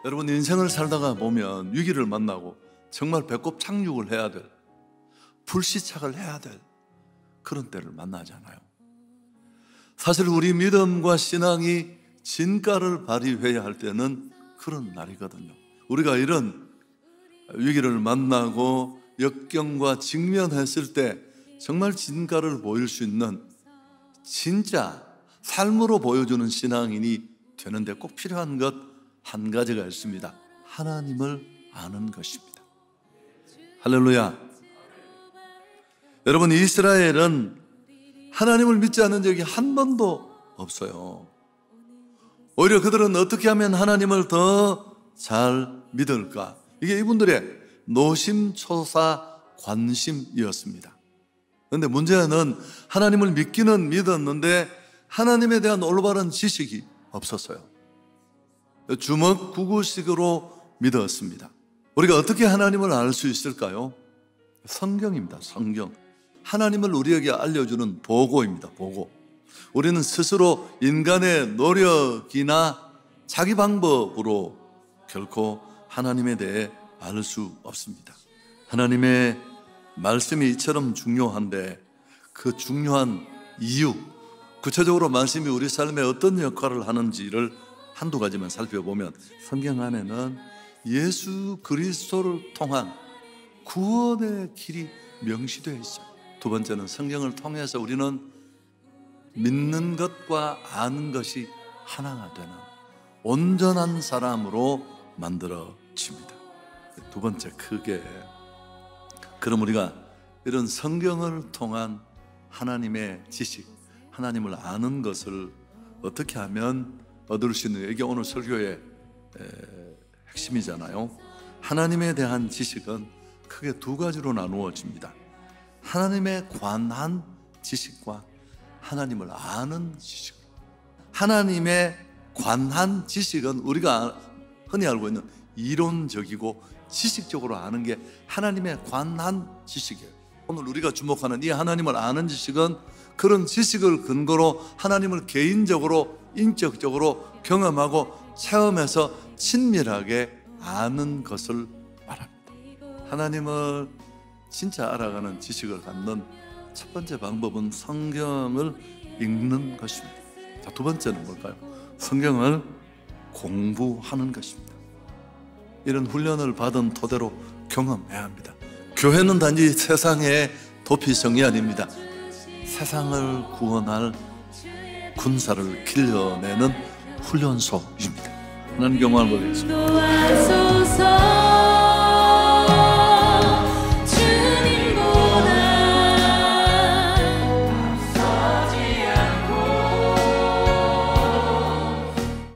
여러분, 인생을 살다가 보면 위기를 만나고 정말 배꼽 착륙을 해야 될, 불시착을 해야 될 그런 때를 만나잖아요. 사실 우리 믿음과 신앙이 진가를 발휘해야 할 때는 그런 날이거든요. 우리가 이런 위기를 만나고 역경과 직면했을 때 정말 진가를 보일 수 있는 진짜 삶으로 보여주는 신앙인이 되는데 꼭 필요한 것 한 가지가 있습니다. 하나님을 아는 것입니다. 할렐루야. 여러분, 이스라엘은 하나님을 믿지 않은 적이 한 번도 없어요. 오히려 그들은 어떻게 하면 하나님을 더 잘 믿을까? 이게 이분들의 노심초사 관심이었습니다. 그런데 문제는 하나님을 믿기는 믿었는데 하나님에 대한 올바른 지식이 없었어요. 주먹구구식으로 믿었습니다. 우리가 어떻게 하나님을 알 수 있을까요? 성경입니다. 성경. 하나님을 우리에게 알려주는 보고입니다. 보고. 우리는 스스로 인간의 노력이나 자기 방법으로 결코 하나님에 대해 알 수 없습니다. 하나님의 말씀이 이처럼 중요한데 그 중요한 이유, 구체적으로 말씀이 우리 삶에 어떤 역할을 하는지를 한두 가지만 살펴보면 성경 안에는 예수 그리스도를 통한 구원의 길이 명시되어 있어요. 두 번째는 성경을 통해서 우리는 믿는 것과 아는 것이 하나가 되는 온전한 사람으로 만들어집니다. 두 번째, 크게, 그럼 우리가 이런 성경을 통한 하나님의 지식, 하나님을 아는 것을 어떻게 하면 얻을 수 있는, 이게 오늘 설교의 핵심이잖아요. 하나님에 대한 지식은 크게 두 가지로 나누어집니다. 하나님에 관한 지식과 하나님을 아는 지식. 하나님에 관한 지식은 우리가 흔히 알고 있는 이론적이고 지식적으로 아는 게 하나님에 관한 지식이에요. 오늘 우리가 주목하는 이 하나님을 아는 지식은 그런 지식을 근거로 하나님을 개인적으로, 인격적으로 경험하고 체험해서 친밀하게 아는 것을 말합니다. 하나님을 진짜 알아가는 지식을 갖는 첫 번째 방법은 성경을 읽는 것입니다. 자, 두 번째는 뭘까요? 성경을 공부하는 것입니다. 이런 훈련을 받은 토대로 경험해야 합니다. 교회는 단지 세상의 도피성이 아닙니다. 세상을 구원할 군사를 길러내는 훈련소입니다. 하나님 경험을 보겠습니다.